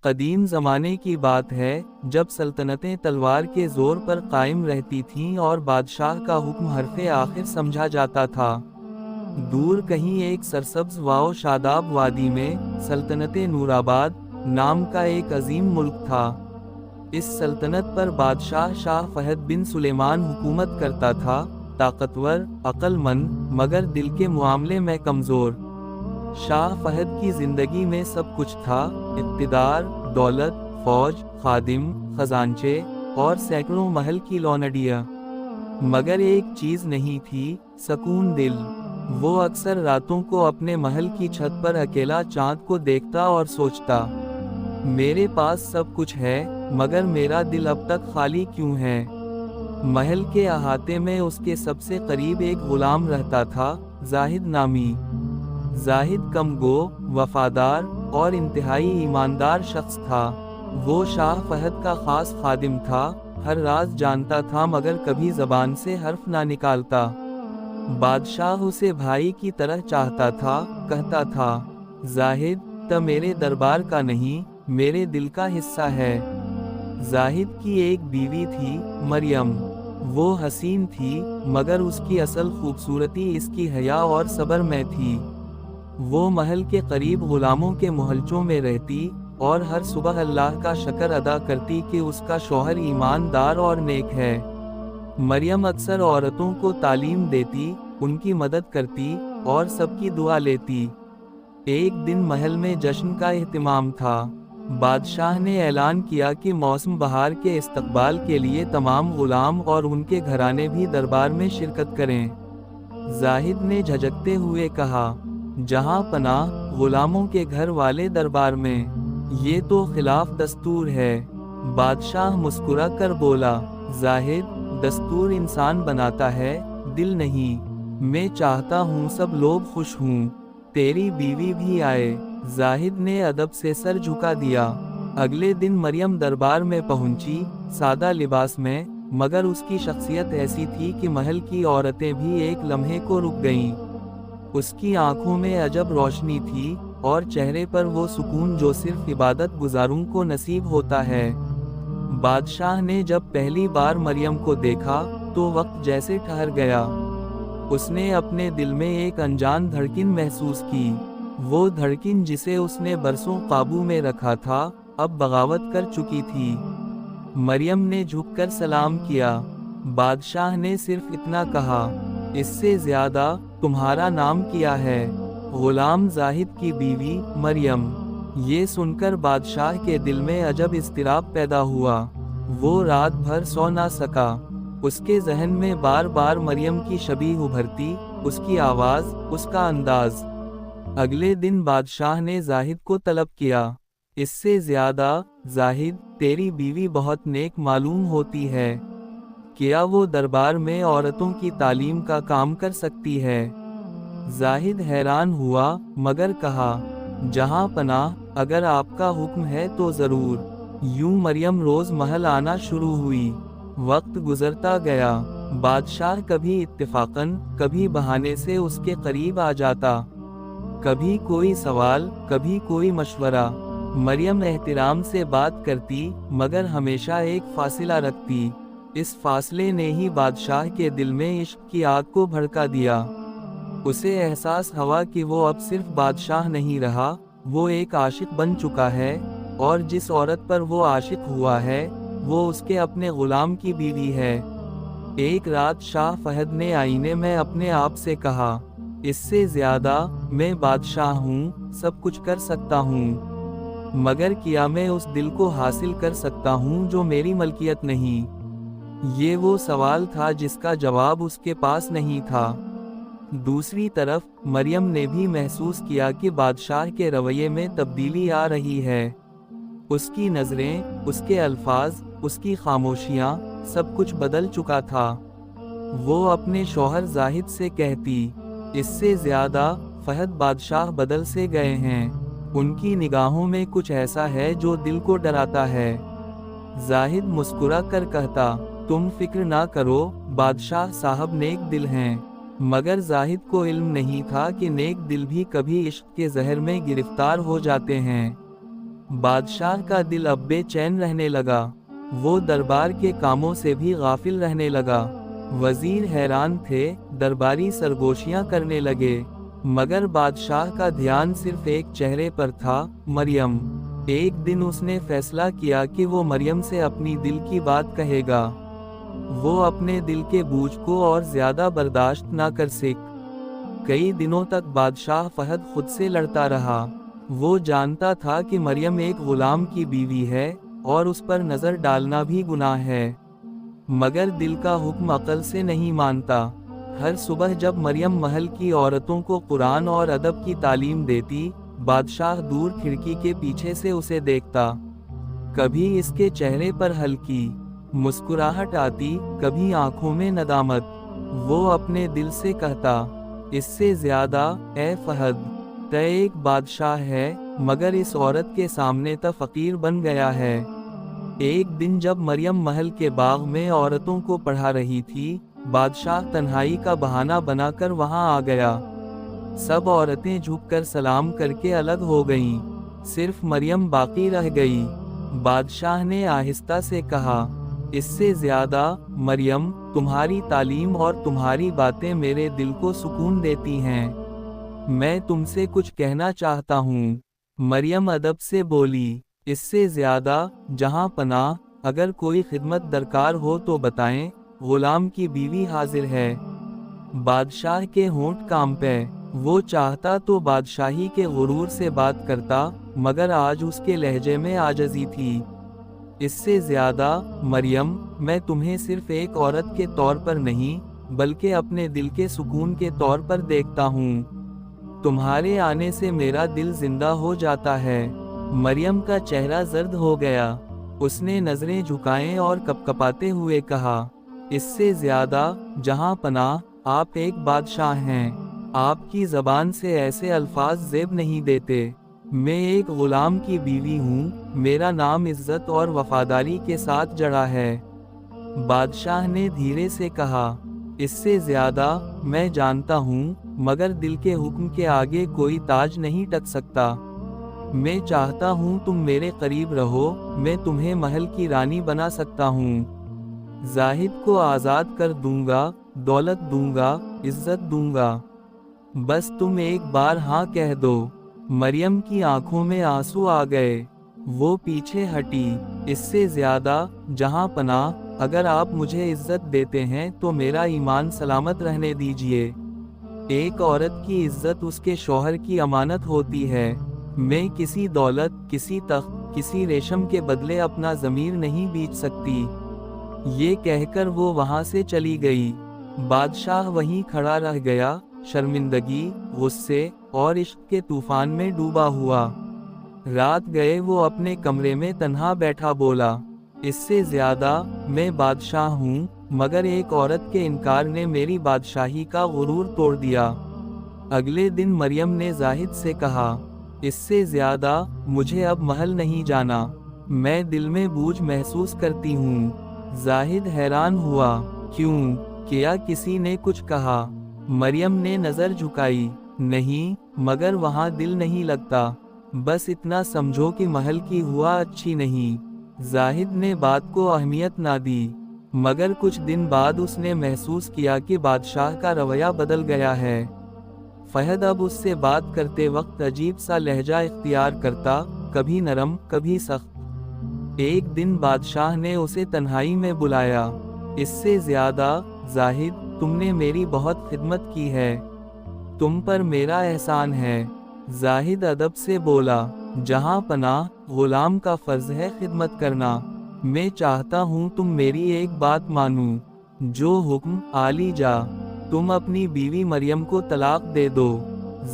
قدیم زمانے کی بات ہے جب سلطنتیں تلوار کے زور پر قائم رہتی تھیں اور بادشاہ کا حکم حرف آخر سمجھا جاتا تھا۔ دور کہیں ایک سرسبز و شاداب وادی میں سلطنت نورآباد نام کا ایک عظیم ملک تھا۔ اس سلطنت پر بادشاہ شاہ فہد بن سلیمان حکومت کرتا تھا، طاقتور، عقل مند، مگر دل کے معاملے میں کمزور۔ شاہ فہد کی زندگی میں سب کچھ تھا، اقتدار، دولت، فوج، خادم، خزانچے اور سینکڑوں محل کی لونڈیاں، مگر ایک چیز نہیں تھی، سکون دل۔ وہ اکثر راتوں کو اپنے محل کی چھت پر اکیلا چاند کو دیکھتا اور سوچتا، میرے پاس سب کچھ ہے، مگر میرا دل اب تک خالی کیوں ہے؟ محل کے احاطے میں اس کے سب سے قریب ایک غلام رہتا تھا، زاہد نامی۔ زاہد کم گو، وفادار اور انتہائی ایماندار شخص تھا۔ وہ شاہ فہد کا خاص خادم تھا، ہر راز جانتا تھا مگر کبھی زبان سے حرف نہ نکالتا۔ بادشاہ اسے بھائی کی طرح چاہتا تھا، کہتا تھا، زاہد تو میرے دربار کا نہیں، میرے دل کا حصہ ہے۔ زاہد کی ایک بیوی تھی، مریم۔ وہ حسین تھی، مگر اس کی اصل خوبصورتی اس کی حیا اور صبر میں تھی۔ وہ محل کے قریب غلاموں کے محلچوں میں رہتی اور ہر صبح اللہ کا شکر ادا کرتی کہ اس کا شوہر ایماندار اور نیک ہے۔ مریم اکثر عورتوں کو تعلیم دیتی، ان کی مدد کرتی اور سب کی دعا لیتی۔ ایک دن محل میں جشن کا اہتمام تھا۔ بادشاہ نے اعلان کیا کہ موسم بہار کے استقبال کے لیے تمام غلام اور ان کے گھرانے بھی دربار میں شرکت کریں۔ زاہد نے جھجکتے ہوئے کہا، جہاں پناہ، غلاموں کے گھر والے دربار میں، یہ تو خلاف دستور ہے۔ بادشاہ مسکرا کر بولا، زاہد، دستور انسان بناتا ہے، دل نہیں۔ میں چاہتا ہوں سب لوگ خوش ہوں، تیری بیوی بھی آئے۔ زاہد نے ادب سے سر جھکا دیا۔ اگلے دن مریم دربار میں پہنچی، سادہ لباس میں، مگر اس کی شخصیت ایسی تھی کہ محل کی عورتیں بھی ایک لمحے کو رک گئیں۔ اس کی آنکھوں میں عجب روشنی تھی اور چہرے پر وہ سکون جو صرف عبادت گزاروں کو نصیب ہوتا ہے۔ بادشاہ نے جب پہلی بار مریم کو دیکھا تو وقت جیسے ٹھہر گیا۔ اس نے اپنے دل میں ایک انجان دھڑکن محسوس کی۔ وہ دھڑکن جسے اس نے برسوں قابو میں رکھا تھا، اب بغاوت کر چکی تھی۔ مریم نے جھک کر سلام کیا۔ بادشاہ نے صرف اتنا کہا، اس سے زیادہ، تمہارا نام کیا ہے؟ غلام زاہد کی بیوی، مریم۔ یہ سن کر بادشاہ کے دل میں عجب اضطراب پیدا ہوا۔ وہ رات بھر سو نہ سکا۔ اس کے ذہن میں بار بار مریم کی شبیہ ابھرتی، اس کی آواز، اس کا انداز۔ اگلے دن بادشاہ نے زاہد کو طلب کیا۔ اس سے زیادہ، زاہد، تیری بیوی بہت نیک معلوم ہوتی ہے، کیا وہ دربار میں عورتوں کی تعلیم کا کام کر سکتی ہے؟ زاہد حیران ہوا، مگر کہا، جہاں پناہ، اگر آپ کا حکم ہے تو ضرور۔ یوں مریم روز محل آنا شروع ہوئی۔ وقت گزرتا گیا۔ بادشاہ کبھی اتفاقاً، کبھی بہانے سے اس کے قریب آ جاتا۔ کبھی کوئی سوال، کبھی کوئی مشورہ۔ مریم احترام سے بات کرتی، مگر ہمیشہ ایک فاصلہ رکھتی۔ اس فاصلے نے ہی بادشاہ کے دل میں عشق کی آگ کو بھڑکا دیا۔ اسے احساس ہوا کہ وہ اب صرف بادشاہ نہیں رہا، وہ ایک عاشق بن چکا ہے، اور جس عورت پر وہ عاشق ہوا ہے، وہ اس کے اپنے غلام کی بیوی ہے۔ ایک رات شاہ فہد نے آئینے میں اپنے آپ سے کہا، اس سے زیادہ، میں بادشاہ ہوں، سب کچھ کر سکتا ہوں، مگر کیا میں اس دل کو حاصل کر سکتا ہوں جو میری ملکیت نہیں؟ یہ وہ سوال تھا جس کا جواب اس کے پاس نہیں تھا۔ دوسری طرف، مریم نے بھی محسوس کیا کہ بادشاہ کے رویے میں تبدیلی آ رہی ہے۔ اس کی نظریں، اس کے الفاظ، اس کی خاموشیاں، سب کچھ بدل چکا تھا۔ وہ اپنے شوہر زاہد سے کہتی، اس سے زیادہ، فہد بادشاہ بدل سے گئے ہیں، ان کی نگاہوں میں کچھ ایسا ہے جو دل کو ڈراتا ہے۔ زاہد مسکرا کر کہتا، تم فکر نہ کرو، بادشاہ صاحب نیک دل ہیں۔ مگر زاہد کو علم نہیں تھا کہ نیک دل بھی کبھی عشق کے زہر میں گرفتار ہو جاتے ہیں۔ बादशाह का दिल अब बेचैन रहने लगा। वो दरबार के कामों से भी गाफिल रहने लगा। वजीर हैरान थे, दरबारी सरगोशियां करने लगे, मगर बादशाह का ध्यान सिर्फ एक चेहरे पर था, मरियम। एक दिन उसने फैसला किया कि वो मरियम से अपनी दिल की बात कहेगा। वो अपने दिल के बोझ को और ज्यादा बर्दाश्त ना कर सक। कई दिनों तक बादशाह फहद खुद से लड़ता रहा। वो जानता था कि मरियम एक गुलाम की बीवी है और उस पर नजर डालना भी गुनाह है, मगर दिल का हुक्म अकल से नहीं मानता। हर सुबह जब मरियम महल की औरतों को कुरान और अदब की तालीम देती, बादशाह दूर खिड़की के पीछे से उसे देखता। कभी इसके चेहरे पर हल्की मुस्कुराहट आती, कभी आंखों में नदामत। वो अपने दिल से कहता, इससे ज्यादा ए फहद, तय एक बादशाह है, मगर इस औरत के सामने तो फकीर बन गया है। एक दिन जब मरियम महल के बाग में औरतों को पढ़ा रही थी, बादशाह तन्हाई का बहाना बनाकर वहां आ गया। सब औरतें झुककर सलाम करके अलग हो गईं, सिर्फ मरियम बाकी रह गई। बादशाह ने आहिस्ता से कहा, इससे ज्यादा मरियम, तुम्हारी तालीम और तुम्हारी बातें मेरे दिल को सुकून देती हैं। मैं तुमसे कुछ कहना चाहता हूँ। मरियम अदब से बोली, इससे ज्यादा जहां पनाह, अगर कोई खिदमत दरकार हो तो बताएं, गुलाम की बीवी हाजिर है। बादशाह के होंठ कांपे। वो चाहता तो बादशाही के गुरूर से बात करता, मगर आज उसके लहजे में आजजी थी। इससे ज्यादा मरियम, मैं तुम्हें सिर्फ एक औरत के तौर पर नहीं, बल्कि अपने दिल के सुकून के तौर पर देखता हूँ। तुम्हारे आने से मेरा दिल जिंदा हो जाता है। मरियम का चेहरा जर्द हो गया। उसने नजरें झुकाएं और कपकपाते हुए कहा, इससे ज्यादा जहां पनाह, आप एक बादशाह हैं। आपकी जबान से ऐसे अल्फाज ज़ेब नहीं देते। मैं एक गुलाम की बीवी हूँ, मेरा नाम इज्जत और वफादारी के साथ जड़ा है। बादशाह ने धीरे से कहा, इससे ज्यादा मैं जानता हूँ, मगर दिल के हुक्म के आगे कोई ताज नहीं टक सकता। मैं चाहता हूँ तुम मेरे करीब रहो, मैं तुम्हें महल की रानी बना सकता हूँ। जाहिद को आज़ाद कर दूंगा, दौलत दूंगा, इज्जत दूंगा। बस तुम एक बार हाँ कह दो। मरियम की आंखों में आंसू आ गए। वो पीछे हटी। इससे ज्यादा जहां पनाह, अगर आप मुझे इज्जत देते हैं तो मेरा ईमान सलामत रहने दीजिए। एक औरत की इज्जत उसके शौहर की अमानत होती है। मैं किसी दौलत, किसी तख्त, किसी रेशम के बदले अपना ज़मीर नहीं बेच सकती। ये कहकर वो वहां से चली गई। बादशाह वहीं खड़ा रह गया, शर्मिंदगी, गुस्से और इश्क के तूफान में डूबा हुआ। रात गए वो अपने कमरे में तन्हा बैठा बोला, इससे ज्यादा मैं बादशाह हूँ, मगर एक औरत के इनकार ने मेरी बादशाही का गुरूर तोड़ दिया। अगले दिन मरियम ने जाहिद से कहा, इससे ज्यादा मुझे अब महल नहीं जाना, मैं दिल में बोझ महसूस करती हूँ। जाहिद हैरान हुआ, क्यों, क्या किसी ने कुछ कहा? मरियम ने नजर झुकाई, नहीं, मगर वहाँ दिल नहीं लगता। बस इतना समझो कि महल की हुआ अच्छी नहीं। जाहिद ने बात को अहमियत ना दी, मगर कुछ दिन बाद उसने महसूस किया कि बादशाह का रवैया बदल गया है। फहद अब उससे बात करते वक्त अजीब सा लहजा इख्तियार करता, कभी नरम, कभी सख्त। एक दिन बादशाह ने उसे तन्हाई में बुलाया। इससे ज्यादा जाहिद, तुमने मेरी बहुत खिदमत की है, तुम पर मेरा एहसान है। जाहिद अदब से बोला, जहां पनाह, गुलाम का फर्ज है खिदमत करना। मैं चाहता हूं तुम मेरी एक बात मानो। जो हुक्म, आली जा। तुम अपनी बीवी मरियम को तलाक दे दो।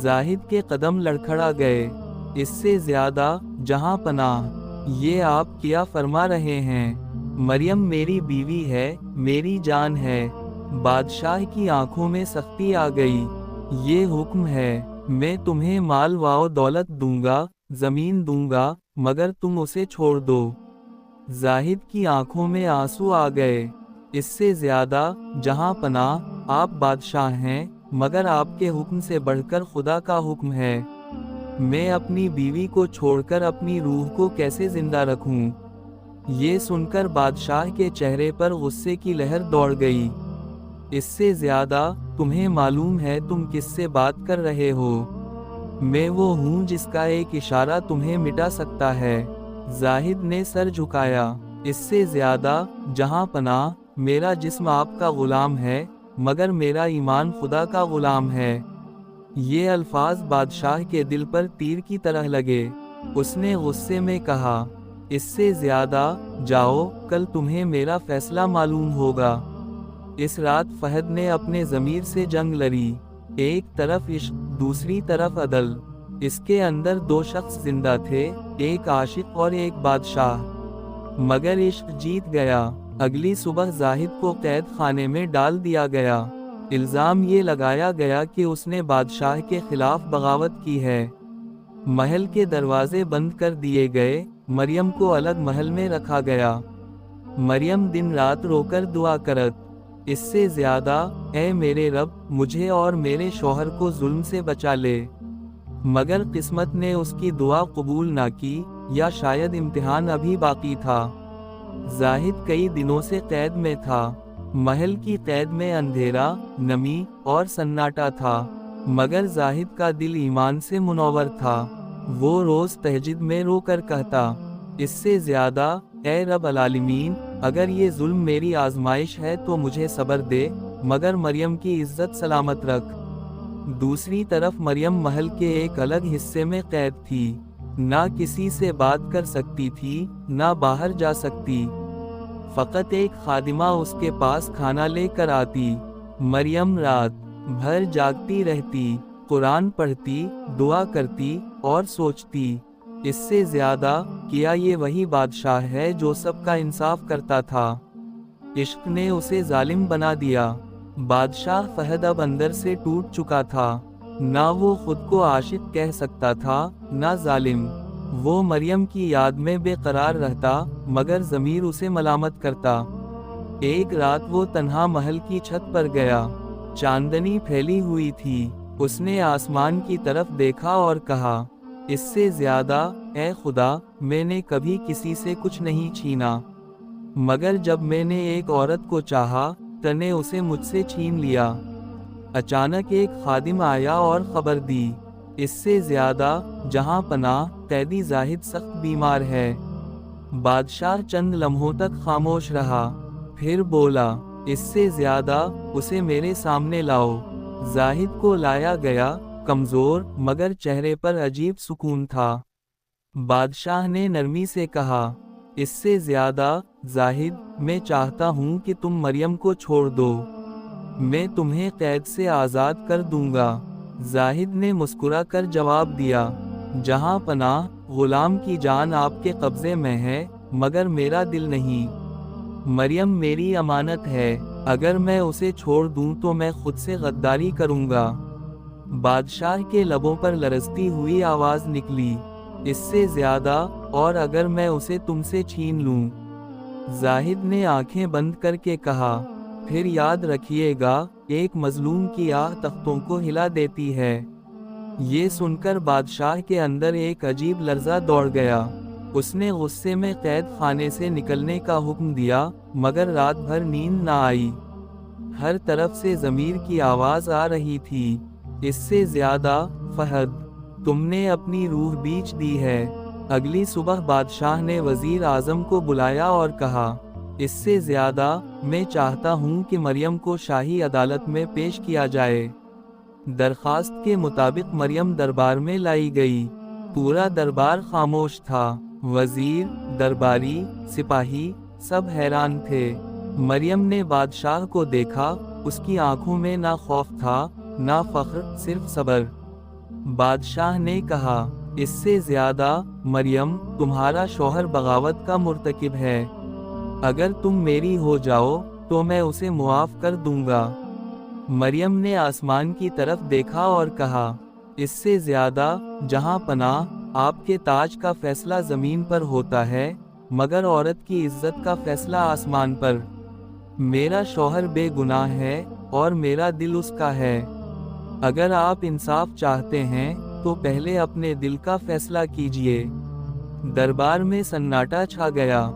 जाहिद के कदम लड़खड़ा गए। इससे ज्यादा जहां पनाह, ये आप क्या फरमा रहे हैं? मरियम मेरी बीवी है, मेरी जान है। बादशाह की आंखों में सख्ती आ गई। ये हुक्म है, मैं तुम्हें माल व दौलत दूंगा, जमीन दूंगा, मगर तुम उसे छोड़ दो। जाहिद की आंखों में आंसू आ गए। इससे ज्यादा जहां पनाह, आप बादशाह हैं, मगर आपके हुक्म से बढ़कर खुदा का हुक्म है। मैं अपनी बीवी को छोड़कर अपनी रूह को कैसे जिंदा रखूं? ये सुनकर बादशाह के चेहरे पर गुस्से की लहर दौड़ गई। इससे ज्यादा, तुम्हें मालूम है तुम किससे बात कर रहे हो? मैं वो हूँ जिसका एक इशारा तुम्हें मिटा सकता है। जाहिद ने सर झुकाया। इससे ज्यादा, जहां पनाह, मेरा जिस्म आपका गुलाम है, मगर मेरा ईमान खुदा का गुलाम है। ये अल्फाज बादशाह के दिल पर तीर की तरह लगे। उसने गुस्से में कहा, इससे ज्यादा, जाओ, कल तुम्हें मेरा फैसला मालूम होगा। इस रात फहद ने अपने ज़मीर से जंग लड़ी। एक तरफ इश्क, दूसरी तरफ अदल। इसके अंदर दो शख्स जिंदा थे, एक आशिक और एक बादशाह। मगर इश्क जीत गया। अगली सुबह जाहिद को कैद खाने में डाल दिया गया। इल्ज़ाम ये लगाया गया कि उसने बादशाह के खिलाफ बगावत की है। महल के दरवाजे बंद कर दिए गए। मरियम को अलग महल में रखा गया। मरियम दिन रात रोकर दुआ करत, इससे ज्यादा, ऐ मेरे रब, मुझे और मेरे शौहर को जुल्म से बचा ले। मगर किस्मत ने उसकी दुआ कबूल ना की, या शायद इम्तिहान अभी बाकी था। जाहिद कई दिनों से कैद में था। महल की कैद में अंधेरा, नमी और सन्नाटा था, मगर जाहिद का दिल ईमान से मुनव्वर था। वो रोज तहज्जुद में रोकर कहता, इससे ज्यादा, ऐ रब अल-आलमीन, अगर ये जुल्म मेरी आजमाइश है तो मुझे सब्र दे, मगर मरियम की इज्जत सलामत रख। दूसरी तरफ मरियम महल के एक अलग हिस्से में कैद थी। ना किसी से बात कर सकती थी, ना बाहर जा सकती। फकत एक खादिमा उसके पास खाना लेकर आती। मरियम रात भर जागती रहती, कुरान पढ़ती, दुआ करती और सोचती, इससे ज्यादा, क्या ये वही बादशाह है जो सबका इंसाफ करता था? इश्क ने उसे जालिम बना दिया। बादशाह फहद अब अंदर से टूट चुका था। ना वो खुद को आशिक कह सकता था, ना जालिम। वो मरियम की याद में बेकरार रहता, मगर ज़मीर उसे मलामत करता। एक रात वो तन्हा महल की छत पर गया। चांदनी फैली हुई थी। उसने आसमान की तरफ देखा और कहा, इससे ज्यादा, ऐ खुदा, मैंने कभी किसी से कुछ नहीं छीना, मगर जब मैंने एक औरत को चाहा, तने उसे मुझसे छीन लिया। अचानक एक खादिम आया और खबर दी, इससे ज्यादा, जहां पनाह, कैदी जाहिद सख्त बीमार है। बादशाह चंद लम्हों तक खामोश रहा, फिर बोला, इससे ज्यादा, उसे मेरे सामने लाओ। जाहिद को लाया गया, कमजोर, मगर चेहरे पर अजीब सुकून था। बादशाह ने नरमी से कहा, इससे ज्यादा, जाहिद, मैं चाहता हूँ कि तुम मरियम को छोड़ दो। मैं तुम्हें कैद से आज़ाद कर दूंगा। जाहिद ने मुस्कुरा कर जवाब दिया, जहां पनाह, गुलाम की जान आपके कब्जे में है, मगर मेरा दिल नहीं। मरियम मेरी अमानत है, अगर मैं उसे छोड़ दूं तो मैं खुद से गद्दारी करूंगा। बादशाह के लबों पर लरजती हुई आवाज निकली, इससे ज्यादा, और अगर मैं उसे तुमसे छीन लूं। जाहिद ने आंखें बंद करके कहा, फिर याद रखिएगा, एक मजलूम की आह तख्तों को हिला देती है। ये सुनकर बादशाह के अंदर एक अजीब लर्जा दौड़ गया। उसने गुस्से में कैद खाने से निकलने का हुक्म दिया, मगर रात भर नींद ना आई। हर तरफ से ज़मीर की आवाज़ आ रही थी, इससे ज़्यादा, फहद, तुमने अपनी रूह बीच दी है। अगली सुबह बादशाह ने वज़ीर आज़म को बुलाया और कहा, इससे ज़्यादा, मैं चाहता हूँ कि मरियम को शाही अदालत में पेश किया जाए। दरख्वास्त के मुताबिक मरियम दरबार में लाई गई। पूरा दरबार खामोश था। वज़ीर, दरबारी, सिपाही, सब हैरान थे। मरियम ने बादशाह को देखा, उसकी आंखों में ना खौफ था, ना फख्र, सिर्फ सब्र। बादशाह ने कहा, इससे ज्यादा, मरियम, तुम्हारा शौहर बगावत का मुर्तकिब है। अगर तुम मेरी हो जाओ, तो मैं उसे मुआफ कर दूंगा। मरियम ने आसमान की तरफ देखा और कहा, इससे ज्यादा, जहां पनाह, आपके ताज का फैसला जमीन पर होता है, मगर औरत की इज्जत का फैसला आसमान पर। मेरा शौहर बेगुनाह है, और मेरा दिल उसका है। अगर आप इंसाफ चाहते हैं, تو پہلے اپنے دل کا فیصلہ کیجیے۔ دربار میں سناٹا چھا گیا۔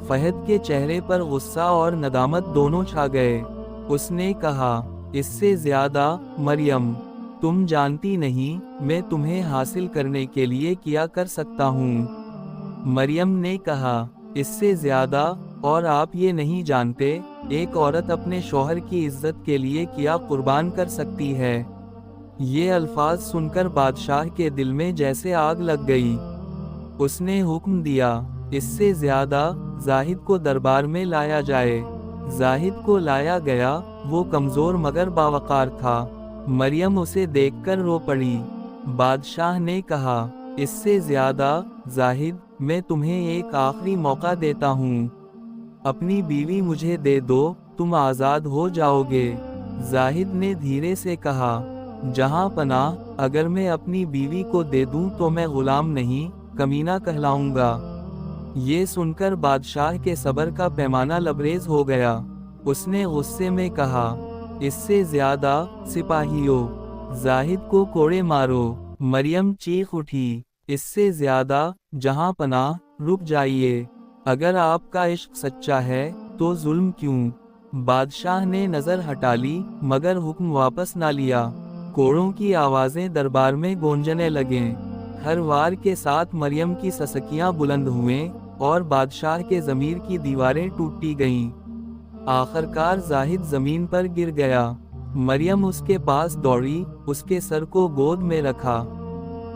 فہد کے چہرے پر غصہ اور ندامت دونوں چھا گئے۔ اس نے کہا، اس سے زیادہ، مریم، تم جانتی نہیں میں تمہیں حاصل کرنے کے لیے کیا کر سکتا ہوں۔ مریم نے کہا، اس سے زیادہ، اور آپ یہ نہیں جانتے، ایک عورت اپنے شوہر کی عزت کے لیے کیا قربان کر سکتی ہے۔ یہ الفاظ سن کر بادشاہ کے دل میں جیسے آگ لگ گئی۔ اس نے حکم دیا، اس سے زیادہ، زاہد کو دربار میں لایا جائے۔ زاہد کو لایا گیا۔ وہ کمزور مگر باوقار تھا۔ مریم اسے دیکھ کر رو پڑی۔ بادشاہ نے کہا، اس سے زیادہ، زاہد، میں تمہیں ایک آخری موقع دیتا ہوں۔ اپنی بیوی مجھے دے دو، تم آزاد ہو جاؤ گے۔ زاہد نے دھیرے سے کہا، جہاں پناہ، اگر میں اپنی بیوی کو دے دوں تو میں غلام نہیں، کمینہ کہلاؤں گا۔ یہ سن کر بادشاہ کے صبر کا پیمانہ لبریز ہو گیا۔ اس نے غصے میں کہا، اس سے زیادہ، سپاہیوں، زاہد کو کوڑے مارو۔ مریم چیخ اٹھی، اس سے زیادہ، جہاں پناہ، رک جائیے۔ اگر آپ کا عشق سچا ہے تو ظلم کیوں؟ بادشاہ نے نظر ہٹا لی مگر حکم واپس نہ لیا۔ کوڑوں کی آوازیں دربار میں گونجنے لگیں۔ ہر وار کے ساتھ مریم کی سسکیاں بلند ہوئیں اور بادشاہ کے ضمیر کی دیواریں ٹوٹتی گئیں۔ آخرکار زاہد زمین پر گر گیا۔ مریم اس کے پاس دوڑی، اس کے سر کو گود میں رکھا۔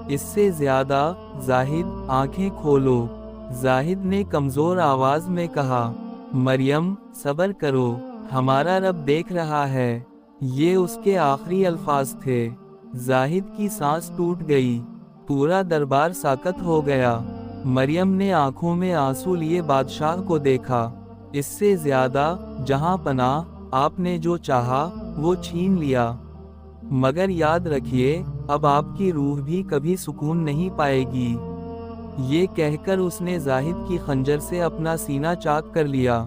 اس سے زیادہ، زاہد، آنکھیں کھولو۔ زاہد نے کمزور آواز میں کہا، مریم، صبر کرو، ہمارا رب دیکھ رہا ہے۔ یہ اس کے آخری الفاظ تھے۔ زاہد کی سانس ٹوٹ گئی۔ پورا دربار ساکت ہو گیا۔ مریم نے آنکھوں میں آنسو لیے بادشاہ کو دیکھا۔ اس سے زیادہ، جہاں پناہ، آپ نے جو چاہا وہ چھین لیا، مگر یاد رکھیے، اب آپ کی روح بھی کبھی سکون نہیں پائے گی۔ یہ کہہ کر اس نے زاہد کی خنجر سے اپنا سینہ چاک کر لیا۔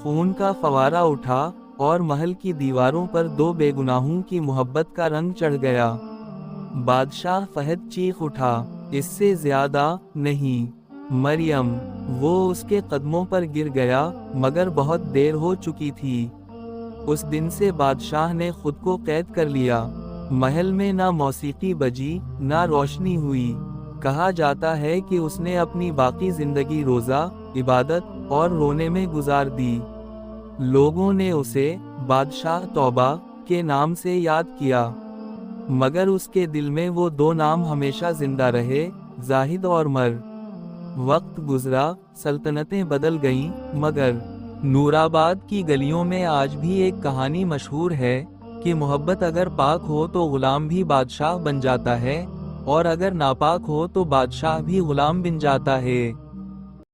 خون کا فوارہ اٹھا اور محل کی دیواروں پر دو بے گناہوں کی محبت کا رنگ چڑھ گیا۔ بادشاہ فہد چیخ اٹھا، اس سے زیادہ نہیں، مریم۔ وہ اس کے قدموں پر گر گیا مگر بہت دیر ہو چکی تھی۔ اس دن سے بادشاہ نے خود کو قید کر لیا۔ محل میں نہ موسیقی بجی، نہ روشنی ہوئی۔ کہا جاتا ہے کہ اس نے اپنی باقی زندگی روزہ، عبادت اور رونے میں گزار دی۔ لوگوں نے اسے بادشاہ توبہ کے نام سے یاد کیا، مگر اس کے دل میں وہ دو نام ہمیشہ زندہ رہے، زاہد اور مر۔ وقت گزرا، سلطنتیں بدل گئیں، مگر نورآباد کی گلیوں میں آج بھی ایک کہانی مشہور ہے کہ محبت اگر پاک ہو تو غلام بھی بادشاہ بن جاتا ہے، اور اگر ناپاک ہو تو بادشاہ بھی غلام بن جاتا ہے۔